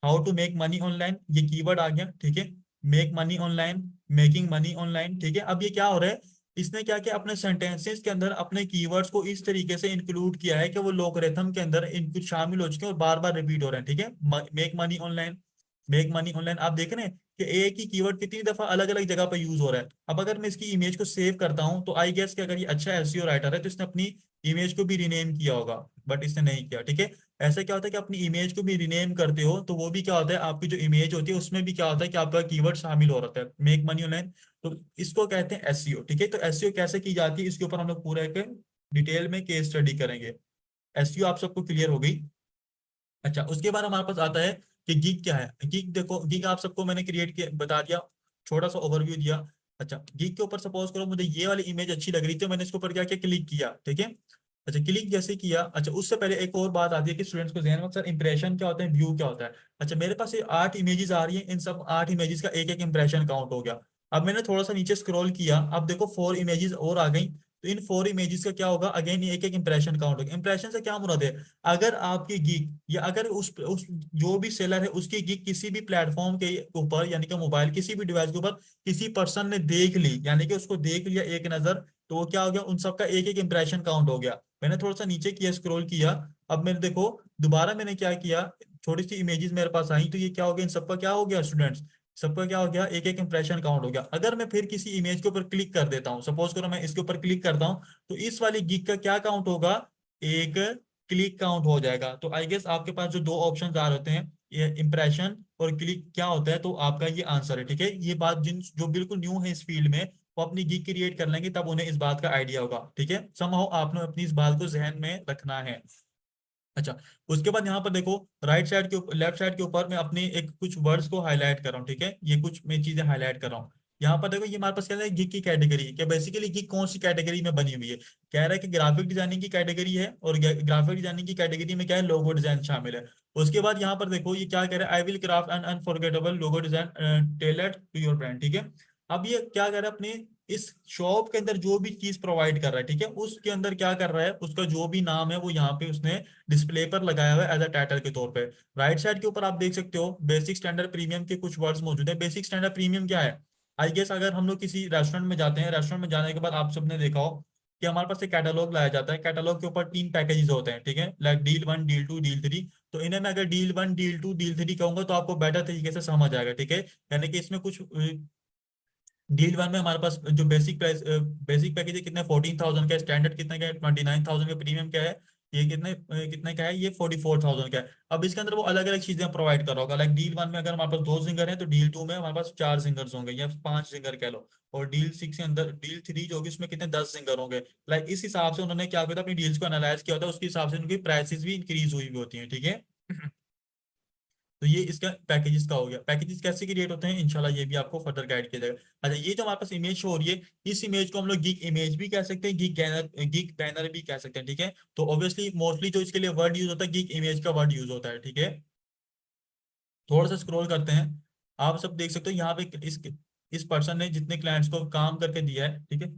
how to make money online, ये कीवर्ड आ गया, ठीक है, make money online, making money online. ठीक है, अब ये क्या हो रहा है, इसने क्या किया, अपने सेंटेंसेस के अंदर अपने कीवर्ड्स को इस तरीके से इंक्लूड किया है कि वो लोगरिथम के अंदर इनपुट शामिल हो चुके हैं और बार बार रिपीट हो रहे हैं। ठीक है, make money online, make money online, आप देख रहे हैं कि एक ही कीवर्ड कितनी दफा अलग अलग जगह पर यूज हो रहा है। अब अगर मैं इसकी इमेज को सेव करता हूँ तो आई गेस कि अगर ये अच्छा एसईओ राइटर है तो इसने अपनी इमेज को भी रिनेम किया होगा, बट इसने नहीं किया। ठीक है, ऐसा क्या होता है कि अपनी इमेज को भी रिनेम करते हो तो वो भी क्या होता है, आपकी जो इमेज होती है उसमें भी क्या होता है कि आपका कीवर्ड शामिल हो रहा है, मेक मनी ऑनलाइन। तो इसको कहते हैं एसईओ। ठीक है, तो एसईओ कैसे की जाती है इसके ऊपर हम लोग पूरा एक डिटेल में केस स्टडी करेंगे। एसईओ आप सबको क्लियर हो गई। अच्छा, उसके बाद हमारे पास आता है कि गीक क्या है। गीक देखो, गीक आप सबको मैंने क्रिएट किया बता दिया, छोटा सा ओवरव्यू दिया। अच्छा, गीक के ऊपर सपोज करो मुझे ये वाली इमेज अच्छी लग रही थी, तो मैंने इसके ऊपर क्या किया, क्लिक किया। ठीक है, अच्छा क्लिक जैसे किया, अच्छा उससे पहले एक और बात आती है कि स्टूडेंट्स को ध्यान में, सर इंप्रेशन क्या होता है, व्यू क्या होता है। अच्छा, मेरे पास ये 8 इमेजेस आ रही हैं, इन सब 8 इमेजेस का एक एक इंप्रेशन काउंट हो गया। अब मैंने थोड़ा सा नीचे स्क्रॉल किया, अब देखो 4 इमेजेस और आ गई, तो इन 4 इमेजेस का क्या होगा, अगेन एक एक इंप्रेशन काउंट होगा। इंप्रेशन से क्या मुराद है, अगर आपकी गिग या अगर उस जो भी सेलर है उसकी गिग किसी भी प्लेटफॉर्म के ऊपर, यानी कि मोबाइल किसी भी डिवाइस के ऊपर किसी पर्सन ने देख ली, यानी कि उसको देख लिया एक नजर, तो वो क्या हो गया, उन सबका एक एक इंप्रेशन काउंट हो गया। मैंने थोड़ा सा नीचे किया, स्क्रॉल किया, अब मैंने देखो दोबारा मैंने क्या किया, थोड़ी सी इमेजेस मेरे पास आई, तो ये क्या हो गया, इन सबका क्या हो गया स्टूडेंट्स, सबका क्या हो गया, एक एक इंप्रेशन काउंट हो गया। अगर मैं फिर किसी इमेज के ऊपर क्लिक कर देता हूँ, सपोज करो मैं इसके ऊपर क्लिक करता हूँ, तो इस वाली गिग का क्या काउंट होगा, एक क्लिक काउंट हो जाएगा। तो आई गेस आपके पास जो 2 ऑप्शन आ रहे हैं, ये इंप्रेशन और क्लिक क्या होता है, तो आपका ये आंसर है। ठीक है, ये बात जिन जो बिल्कुल न्यू है इस फील्ड में वो अपनी गिग क्रिएट कर लेंगे, तब उन्हें इस बात का आइडिया होगा। ठीक है, समहाउ आपने अपनी इस बात को जहन में रखना है। अच्छा, उसके बाद यहाँ पर देखो राइट साइड के ऊपर, लेफ्ट साइड के ऊपर मैं अपने एक कुछ वर्ड्स को हाईलाइट कर रहा हूँ। ठीक है, ये कुछ मैं चीजें हाईलाइट कर रहा हूँ। यहाँ पर देखो ये हमारे पास क्या है, गिग की कैटेगरी क्या, बेसिकली गिग कौन सी कैटेगरी में बनी हुई है, कह रहा है कि ग्राफिक डिजाइनिंग की कैटेगरी है, और ग्राफिक डिजाइनिंग की कैटेगरी में क्या है, लोगो डिजाइन शामिल है। उसके बाद यहाँ पर देखो ये क्या कह रहा है, I will craft an unforgettable logo design tailored to your brand. ठीक है, अब ये क्या कर रहा है, अपने इस शॉप के अंदर जो भी चीज प्रोवाइड कर रहा है, ठीक है, उसके अंदर क्या कर रहा है, उसका जो भी नाम है वो यहाँ पे उसने डिस्प्ले पर लगाया हुआ है एज अ टाइटल के तौर पे। राइट साइड के ऊपर आप देख सकते हो बेसिक स्टैंडर्ड प्रीमियम के कुछ वर्ड्स मौजूद है। बेसिक स्टैंडर्ड प्रीमियम क्या है, आई गेस अगर हम लोग किसी रेस्टोरेंट में जाते हैं, रेस्टोरेंट में जाने के बाद आप सबने देखा हो कि हमारे पास एक कैटलॉग लाया जाता है, कैटलॉग के ऊपर 3 पैकेजेस होते हैं। ठीक है, लाइक डील 1, डील 2, डील 3। तो इन्हें मैं अगर डील 1, डील 2, डील 3 कहूंगा तो आपको बेटर तरीके से समझ आएगा। ठीक है, यानी कि इसमें कुछ डील 1 में हमारे पास जो बेसिक प्राइस, बेसिक पैकेज है कितने, 14,000 का, स्टैंडर्ड कितने का है, 29,000 का, प्रीमियम क्या है, ये कितने का है, ये 44,000 का है। अब इसके अंदर वो अलग अलग चीजें प्रोवाइड कर रहा होगा, लाइक डील 1 में अगर हमारे पास 2 सिंगर हैं तो डील 2 में हमारे पास 4 सिंगर्स होंगे या 5 सिंगर कह लो, और डील 6 के अंदर, डील 3 जो होगी उसमें कितने, 10 सिंगर होंगे। लाइक इस हिसाब से उन्होंने क्या किया था, अपनी डील्स को एनालाइज किया होता है, उसके हिसाब से उनकी प्राइसेस भी इंक्रीज हुई हुई होती है। ठीक है, तो ये इसका पैकेजेस का हो गया। पैकेजेस कैसे क्रिएट होते हैं, इंशाल्लाह ये भी आपको फर्दर गाइड किया जाएगा। अच्छा, ये जो हमारे पास इमेज शो हो रही है, इस इमेज को हम लोग गिग इमेज भी कह सकते हैं, गिग बैनर भी कह सकते हैं। ठीक है, तो ऑब्वियसली मोस्टली जो इसके लिए वर्ड यूज होता है, गिग इमेज का वर्ड यूज होता है। ठीक है, थोड़ा सा स्क्रॉल करते हैं, आप सब देख सकते हो यहाँ पे इस पर्सन ने जितने क्लाइंट्स को काम करके दिया है, ठीक है,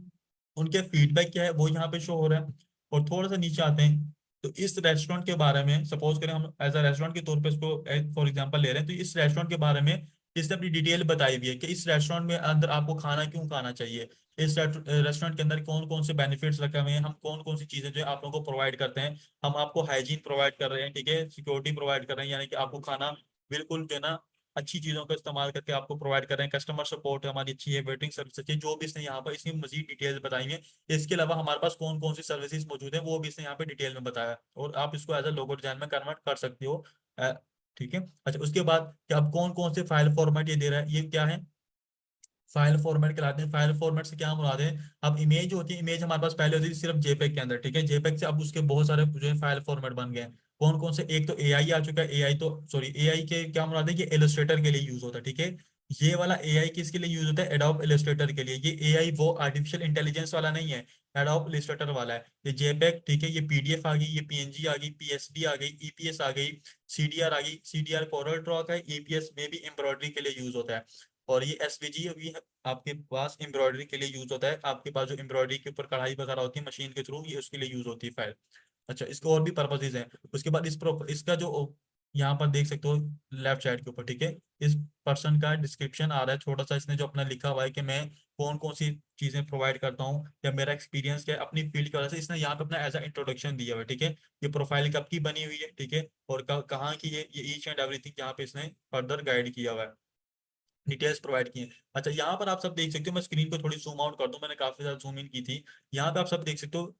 उनके फीडबैक क्या है वो यहाँ पे शो हो रहा है। और थोड़ा सा नीचे आते हैं, तो इस रेस्टोरेंट के बारे में सपोज करें हम एज अ रेस्टोरेंट के तौर पे इसको फॉर एग्जांपल ले रहे हैं, तो इस रेस्टोरेंट के बारे में इसने अपनी डिटेल बताई हुई है कि इस रेस्टोरेंट में अंदर आपको खाना क्यों खाना चाहिए, इस रेस्टोरेंट के अंदर कौन कौन से बेनिफिट्स रखे हुए हैं, हम कौन कौन सी चीजें जो है आप लोगों को प्रोवाइड करते हैं, हम आपको हाइजीन प्रोवाइड कर रहे हैं, ठीक है, सिक्योरिटी प्रोवाइड कर रहे हैं, यानी कि आपको खाना बिल्कुल जो है ना अच्छी चीजों का इस्तेमाल करके आपको प्रोवाइड कर रहे हैं, कस्टमर सपोर्ट हमारी अच्छी है, वेटिंग सर्विस अच्छी है, जो भी इसने यहाँ पर इसकी मजीद डिटेल्स बताई है। इसके अलावा हमारे पास कौन कौन सी सर्विसेज मौजूद है वो भी इसने यहाँ पे डिटेल में बताया है, और आप इसको एज अ लोगो डिजाइन में कन्वर्ट कर सकते हो। अ, ठीक है, अच्छा उसके बाद कि अब कौन कौन से फाइल फॉर्मेट ये दे रहा है, ये क्या है, फाइल फॉर्मेट कहलाते हैं। फाइल फॉर्मेट से क्या मुराद है, अब इमेज जो होती है, इमेज हमारे पास पहले होती थी सिर्फ जेपेग के अंदर, ठीक है, जेपेग से अब उसके बहुत सारे जो है फाइल फॉर्मेट बन गए हैं। कौन कौन से, एक तो एआई आ चुका है, एआई तो सॉरी एआई के क्या मुराद है, ये इलस्ट्रेटर के लिए यूज होता है। ठीक है, ये वाला एआई किसके लिए यूज होता है, एडोब इलस्ट्रेटर के लिए। ये एआई वो आर्टिफिशियल इंटेलिजेंस वाला नहीं है, एडोब इलस्ट्रेटर वाला है। ये जेपेग, ठीक है, ये पीडीएफ आ गई, ये पीएनजी आ गई, पीएसडी आ गई, ईपीएस आ गई, सीडीआर आ गई, सीडीआर कोरल ड्रॉ का है, ईपीएस में भी एम्ब्रॉयडरी के लिए यूज होता है। और ये एसवीजी भी आपके पास एम्ब्रॉयडरी के लिए यूज होता है, आपके पास जो एम्ब्रॉयडरी के ऊपर कढ़ाई वगैरह होती है मशीन के थ्रू, ये उसके लिए यूज होती है फाइल। अच्छा, इसके और भी पर्पसेज हैं। उसके बाद इसका जो यहाँ पर देख सकते हो लेफ्ट साइड के ऊपर, ठीक है, इस पर्सन का डिस्क्रिप्शन आ रहा है छोटा सा, इसने जो अपना लिखा हुआ है कि मैं कौन कौन सी चीजें प्रोवाइड करता हूँ या मेरा एक्सपीरियंस क्या है अपनी फील्ड की वजह से, इसने यहाँ पे अपना एज अ इंट्रोडक्शन दिया हुआ है। ठीक है, ये प्रोफाइल कब की बनी हुई है, ठीक है, और कहाँ की ये ईच एंड एवरीथिंग यहाँ पे इसने फर्दर गाइड किया हुआ है। डिटेल्स प्रोवाइड किए। अच्छा, यहाँ पर आप सब देख सकते हो, मैं स्क्रीन को थोड़ी जूम आउट कर दूं, मैंने काफी ज्यादा जूम इन की थी। यहाँ पे आप सब देख सकते हो,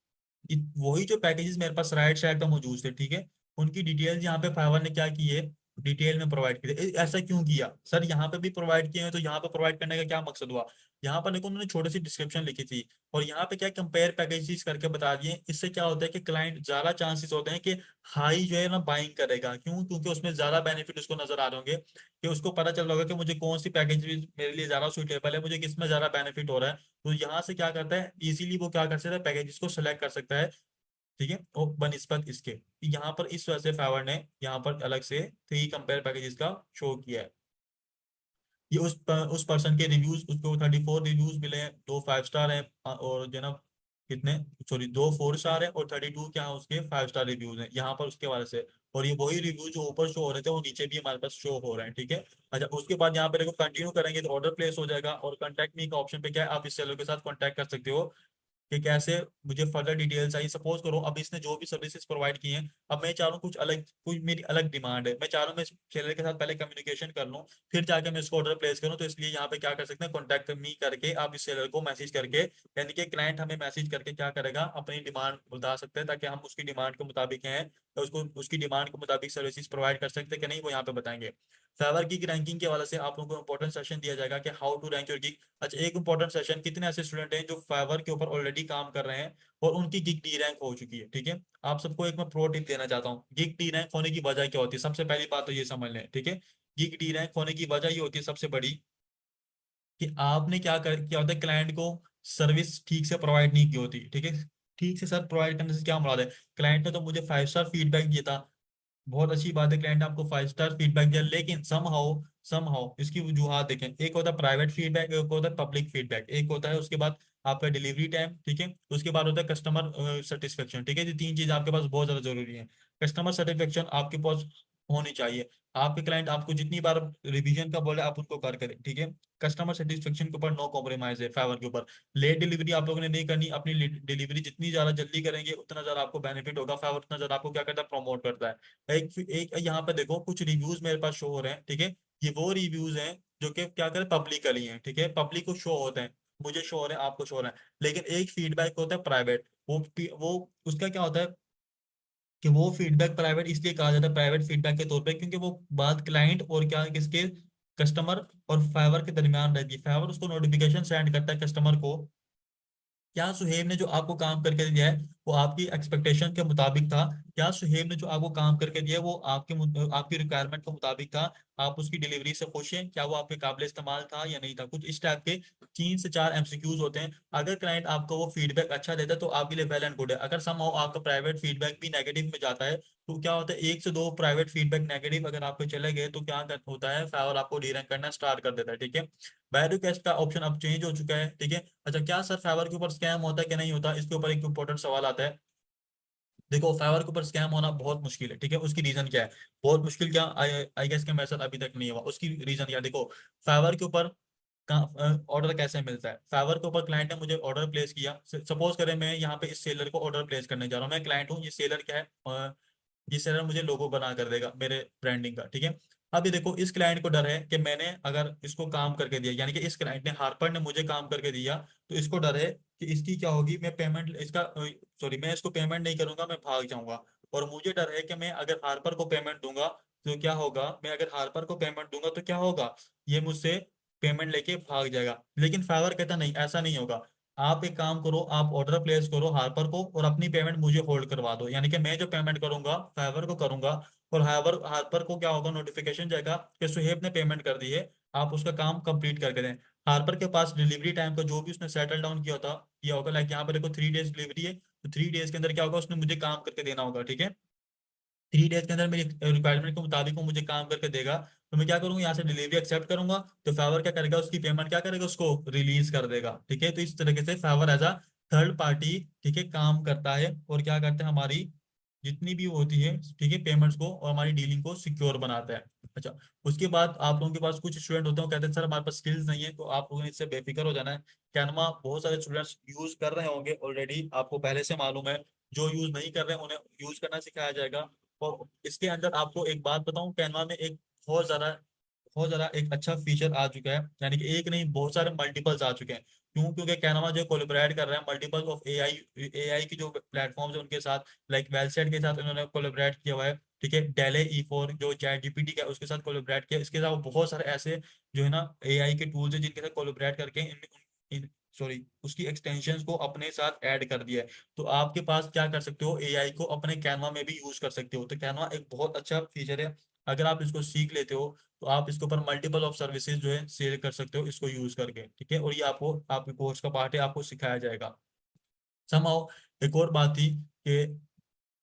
वही जो पैकेजेस मेरे पास राइट साइड पे मौजूद थे, ठीक है, उनकी डिटेल्स यहाँ पे फाइवर ने क्या की है, डिटेल में प्रोवाइड की है। ऐसा क्यों किया सर, यहाँ पे भी प्रोवाइड किए हैं तो यहाँ पे प्रोवाइड करने का क्या मकसद हुआ? यहाँ पर देखो उन्होंने छोटी सी डिस्क्रिप्शन लिखी थी, और यहाँ पे क्या कंपेयर पैकेजेस करके बता दिए। इससे क्या होता है कि क्लाइंट ज्यादा चांसेस होते हैं कि हाई जो है ना बाइंग करेगा। क्यों? क्योंकि उसमें ज्यादा बेनिफिट उसको नजर आ रहे होंगे, कि उसको पता चल रहा होगा कि मुझे कौन सी पैकेज मेरे लिए ज्यादा सुटेबल है, मुझे किसमें ज्यादा बेनिफिट हो रहा है। तो यहाँ से क्या करता है, इजीली वो क्या कर सकता है, पैकेजेस को सिलेक्ट कर सकता है, ठीक है, और बनिस्बत इसके यहाँ पर इस वजह से फाइवर ने यहाँ पर अलग से 3 कंपेयर पैकेजेस का शो किया है। ये उस पर्सन के रिव्यूज, उसको 34 रिव्यूज मिले हैं, 2 5 स्टार हैं, और जो है ना कितने, सॉरी 2 4 स्टार है, और 32 क्या है उसके 5 स्टार रिव्यूज हैं यहाँ पर उसके वाले से। और ये वही रिव्यू जो ऊपर शो हो रहे थे वो नीचे भी हमारे पास शो हो रहे हैं, ठीक है। अच्छा, उसके बाद यहाँ पे देखो कंटिन्यू करेंगे तो ऑर्डर प्लेस हो जाएगा, और कॉन्टैक्ट मी का ऑप्शन पे क्या है, आप इस सेलर के साथ कॉन्टैक्ट कर सकते हो कि कैसे मुझे फर्दर डिटेल्स चाहिए। सपोज करो अब इसने जो भी सर्विसेज प्रोवाइड की हैं, अब मैं चाह रहा हूँ कुछ अलग, कोई मेरी अलग डिमांड है, मैं चाह रहा हूँ मैं इस सेलर के साथ पहले कम्युनिकेशन कर लूँ, फिर जाके मैं इसको ऑर्डर प्लेस करूँ। तो इसलिए यहाँ पे क्या कर सकते हैं, कॉन्टैक्ट मी करके आप इस सेलर को मैसेज करके, यानी कि क्लाइंट हमें मैसेज करके क्या करेगा, अपनी डिमांड बता सकते हैं, ताकि हम उसकी डिमांड के मुताबिक हैं, तो उसको उसकी डिमांड के मुताबिक सर्विसेज प्रोवाइड कर सकते हैं कि नहीं, वो यहाँ पे बताएंगे। फाइवर की रैंकिंग के हवाले से आप लोगों को इंपॉर्टेंट सेशन दिया जाएगा कि how to rank your gig. अच्छा, एक इंपॉर्टेंट सेशन, कितने ऐसे स्टूडेंट हैं जो फाइवर के ऊपर ऑलरेडी काम कर रहे हैं और उनकी गिग डी रैंक हो चुकी है, ठीक है। आप सबको एक मैं प्रो टिप देना चाहता हूँ, गिग डी रैंक होने की वजह क्या होती है, सबसे पहली बात तो ये समझ लें, ठीक है। गिग डी रैंक होने की वजह ये होती है सबसे बड़ी, कि आपने क्या होता है, क्लाइंट को सर्विस ठीक से प्रोवाइड नहीं की होती, ठीक है। ठीक से सर प्रोवाइड करने से क्या मुराद है, क्लाइंट ने तो मुझे 5 स्टार फीडबैक दिया था, बहुत अच्छी बात है, क्लाइंट ने आपको 5 स्टार फीडबैक दिया, लेकिन समहाउ इसकी वजूहत देखें, एक होता है प्राइवेट फीडबैक, एक होता है पब्लिक फीडबैक, एक होता है उसके बाद आपका डिलीवरी टाइम, ठीक है, उसके बाद होता है कस्टमर सेटिस्फेक्शन, ठीक है। ये 3 चीज आपके पास बहुत ज्यादा जरूरी है। कस्टमर सेटिस्फेक्शन आपके पास होनी चाहिए, आपके क्लाइंट आपको जितनी बार रिवीजन का बोले आप उनको कर करें, ठीक है। कस्टमर सेटिस्फेक्शन के ऊपर नो कॉम्प्रोमाइज है फाइवर के ऊपर। लेट डिलीवरी आप लोगों ने नहीं करनी, अपनी डिलीवरी जितनी ज्यादा जल्दी करेंगे उतना ज्यादा आपको बेनिफिट होगा, फाइवर उतना ज्यादा आपको क्या करता है, प्रमोट करता है। एक यहाँ पे देखो कुछ रिव्यूज मेरे पास शो हो रहे हैं, ठीक है, ये वो रिव्यूज हैं जो कि क्या करें, पब्लिकली हैं, ठीक है, पब्लिक को शो होते हैं, मुझे शो हो रहे हैं, आपको शो हो रहे हैं। लेकिन एक फीडबैक होता है प्राइवेट, वो उसका क्या होता है कि वो फीडबैक प्राइवेट इसलिए कहा जाता है प्राइवेट फीडबैक के तौर पे, क्योंकि वो बात क्लाइंट और क्या किसके, कस्टमर और फाइवर के दरमियान रहती है। फाइवर उसको नोटिफिकेशन सेंड करता है कस्टमर को, क्या सुहेब ने जो आपको काम करके दिया है वो आपकी एक्सपेक्टेशन के मुताबिक था, क्या सुहेब ने जो आपको काम करके दिया है वो आपकी रिक्वायरमेंट के मुताबिक था, आप उसकी डिलीवरी से खुश हैं, क्या वो आपके काबिल इस्तेमाल था या नहीं था, कुछ इस टाइप के 3 से 4 एमसीक्यूज होते हैं। अगर क्लाइंट आपको वो फीडबैक अच्छा देता है तो आपके लिए वेल एंड गुड है। अगर समहाउ आपका प्राइवेट फीडबैक भी नेगेटिव में जाता है, तो क्या होता है, 1 से 2 प्राइवेट फीडबैक नेगेटिव अगर आपको चले गए तो होता है, फाइवर आपको डीरैंक करना स्टार्ट कर देता है, ठीक है। वैल्यू कैश का ऑप्शन अब चेंज हो चुका है, ठीक है। अच्छा, क्या सर फाइवर के ऊपर स्कैम होता है कि नहीं होता, इसके ऊपर एक इंपॉर्टेंट सवाल आता है। देखो फाइवर के ऊपर स्कैम होना बहुत मुश्किल है, ठीक है, उसकी रीजन क्या है, बहुत मुश्किल क्या, आई गेस के मेरे साथ अभी तक नहीं हुआ, उसकी रीजन क्या, देखो फाइवर के ऊपर ऑर्डर कैसे मिलता है। फाइवर के ऊपर क्लाइंट ने मुझे ऑर्डर प्लेस किया, सपोज करें मैं यहाँ पे इस सेलर को ऑर्डर प्लेस करने जा रहा हूँ, मैं क्लाइंट हूँ, ये सेलर क्या है, ये सेलर मुझे लोगो बना कर देगा मेरे ब्रांडिंग का, ठीक है। अब ये देखो इस क्लाइंट को डर है कि मैंने अगर इसको काम करके दिया, यानी कि इस क्लाइंट ने, हार्पर ने मुझे काम करके दिया, तो इसको डर है कि इसकी क्या होगी, मैं पेमेंट इसका, सॉरी मैं इसको पेमेंट नहीं करूंगा, मैं भाग जाऊंगा। और मुझे डर है कि मैं अगर हार्पर को पेमेंट दूंगा तो क्या होगा, मैं अगर हार्पर को पेमेंट दूंगा तो क्या होगा, ये मुझसे पेमेंट लेके भाग जाएगा। लेकिन फाइवर कहता नहीं, ऐसा नहीं होगा। आप एक काम करो, आप ऑर्डर प्लेस करो हार्पर को और अपनी पेमेंट मुझे होल्ड करवा दो, यानी कि मैं जो पेमेंट करूंगा फाइवर को करूंगा, और हार्पर को क्या होगा, नोटिफिकेशन जाएगा कि सुहेब ने पेमेंट कर दी है, आप उसका काम कंप्लीट करके दें। हार्पर के पास डिलीवरी टाइम का जो भी उसने सेटल डाउन किया होगा, लाइक यहाँ पर देखो 3 डेज डिलीवरी है, तो 3 डेज के अंदर क्या होगा, उसने मुझे काम करके देना होगा, ठीक है। 3 डेज के अंदर मेरी रिक्वायरमेंट के मुताबिक वो मुझे काम करके देगा, तो मैं क्या करूंगा, यहाँ से डिलीवरी एक्सेप्ट करूंगा, तो फाइवर क्या करेगा, उसकी पेमेंट क्या करेगा, उसको रिलीज कर देगा, ठीक है। तो इस तरीके से Fiverr as a third party, ठीक है, काम करता है, और क्या करते हैं, हमारी जितनी भी होती है, ठीक है, पेमेंट्स को और हमारी डीलिंग को सिक्योर बनाता है। अच्छा, उसके बाद आप लोगों के पास कुछ स्टूडेंट होते हैं, वो कहते हैं सर हमारे पास स्किल्स नहीं है, तो आप लोगों ने इससे बेफिक्र हो जाना है। कैनवा बहुत सारे स्टूडेंट्स यूज कर रहे होंगे ऑलरेडी, आपको पहले से मालूम है। जो यूज नहीं कर रहे हैं उन्हें यूज करना सिखाया जाएगा। और इसके अंदर आपको एक बात बताऊं, कैनवा में एक बहुत ज्यादा बहुत ज्यादा एक अच्छा फीचर आ चुका है, यानी कि एक नहीं बहुत सारे मल्टीपल्स आ चुके हैं। क्यों? क्योंकि कैनवा जो कोलैबोरेट कर रहा है मल्टीपल ऑफ एआई की जो प्लेटफॉर्म्स है उनके साथ, लाइक वेलसेट के साथ उन्होंने कोलैबोरेट किया हुआ है। ठीक है, डेले ई4 जो चैट जीपीटी का उसके साथ कोलैबोरेट किया। इसके अलावा बहुत सारे ऐसे जो है ना एआई के टूल्स है जिनके साथ कोलैबोरेट करके इन सॉरी उसकी एक्सटेंशंस को अपने साथ ऐड कर दिया है। तो आपके पास क्या कर सकते हो, एआई को अपने कैनवा में भी यूज कर सकते हो। तो कैनवा एक बहुत अच्छा फीचर है, अगर आप इसको सीख लेते हो तो आप इसके ऊपर मल्टीपल ऑफ सर्विसेज जो है सेल कर सकते हो इसको यूज करके। ठीक है, और ये आपको आपके कोर्स का पार्ट है, आपको सिखाया जाएगा। समाओ एक और बात थी कि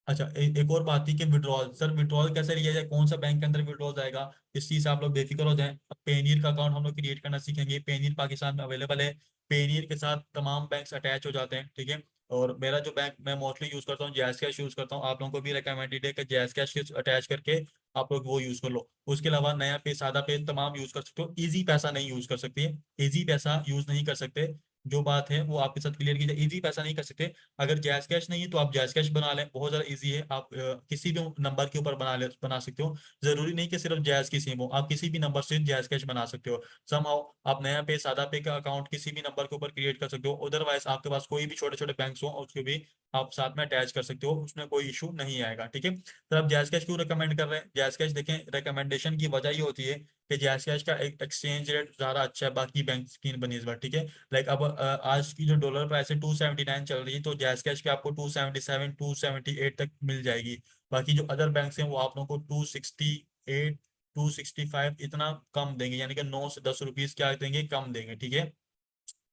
अच्छा एक और बात थी कि विड्रॉल, सर विड्रॉल कैसे लिया जाए, कौन सा बैंक के अंदर विड्रॉल जाएगा, इस चीज से आप लोग बेफिक्र हो जाएं। अब पेनीर का अकाउंट हम लोग क्रिएट करना सीखेंगे। पेनीर पाकिस्तान में अवेलेबल है। पेनीर के साथ तमाम बैंक्स अटैच हो जाते हैं। ठीक है, और मेरा जो बैंक मैं मोस्टली यूज करता हूँ जैस कैश यूज करता हूँ। आप लोगों को भी रिकमेंडेड है कि जैस कैश अटैच करके आप लोग वो यूज कर लो। उसके अलावा नया पे सादा पे तमाम यूज कर सकते हो, इजी पैसा नहीं यूज कर सकते। इजी पैसा यूज नहीं कर सकते, जो बात है वो आपके साथ क्लियर की जाए। इजी पैसा नहीं कर सकते। अगर जैस कैश नहीं है तो आप जैस कैश बना लें, बहुत ज़्यादा इजी है। आप किसी भी नंबर के ऊपर बना सकते हो। जरूरी नहीं कि सिर्फ जैस की सिम हो, आप किसी भी नंबर से जैस कैश बना सकते हो। समहाउ आप नया पे सादा पे का अकाउंट किसी भी नंबर के ऊपर क्रिएट कर सकते हो। अदरवाइज आपके पास कोई भी छोटे छोटे बैंक्स हो उसके भी आप साथ में अटैच कर सकते हो, उसमें कोई इशू नहीं आएगा। ठीक है, तो आप जैस कैश क्यों रिकमेंड कर रहे हैं? जैस कैश देखें, रिकमेंडेशन की वजह ये होती है कि जैस कैश का एक्सचेंज रेट ज़्यादा अच्छा है बाकी बैंक की बनिस्बत। ठीक है, लाइक अब आज की जो डॉलर प्राइस है 279 चल रही है, तो जैस कैश पे आपको 277 278 तक मिल जाएगी। बाकी जो अदर बैंक हैं वो आप लोगों को 268 265 इतना कम देंगे, यानी कि 9 से 10 रुपीज क्या देंगे, कम देंगे। ठीक है,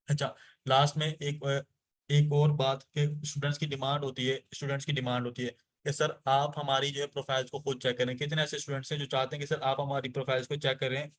अच्छा लास्ट में एक और बात कि स्टूडेंट्स की डिमांड होती है कि सर आप हमारी जो है प्रोफाइल्स को खुद चेक करें। कितने ऐसे स्टूडेंट्स हैं जो चाहते हैं कि सर आप हमारी प्रोफाइल्स को चेक करें,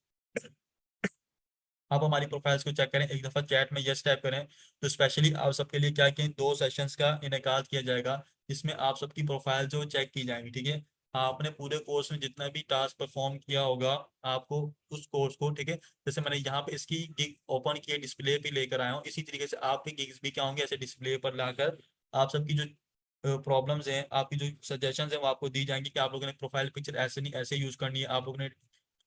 आप हमारी प्रोफाइल्स को चेक करें, एक दफा चैट में यस टाइप करें। तो स्पेशली आप सबके लिए क्या कि 2 सेशंस का इनेकाद किया जाएगा, जिसमें आप सबकी प्रोफाइल जो चेक की जाएंगी। ठीक है, आपने पूरे कोर्स में जितना भी टास्क परफॉर्म किया होगा आपको उस कोर्स को, ठीक है, जैसे मैंने यहाँ पे इसकी गिग ओपन किए डिस्प्ले पे लेकर आया हूँ, इसी तरीके से आपके गिग्स भी क्या होंगे, ऐसे डिस्प्ले पर लाकर आप सबकी जो प्रॉब्लम्स हैं, आपकी जो सजेशंस हैं वो आपको दी जाएंगी कि आप लोगों ने प्रोफाइल पिक्चर ऐसे नहीं ऐसे यूज करनी है, आप लोगों ने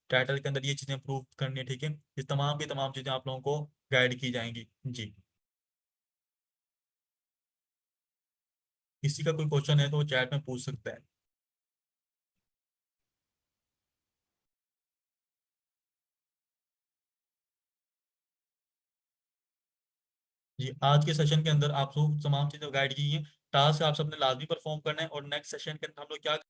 टाइटल के अंदर ये चीजें प्रूव करनी है। ठीक है, ये तमाम की तमाम चीजें आप लोगों को गाइड की जाएंगी जी। किसी का कोई क्वेश्चन है तो वो चैट में पूछ सकता है। जी, आज के सेशन के अंदर आप सब तमाम चीजें गाइड की हैं। टास्क आप सबने लाजमी परफॉर्म करना है, और नेक्स्ट सेशन के अंदर हम लोग क्या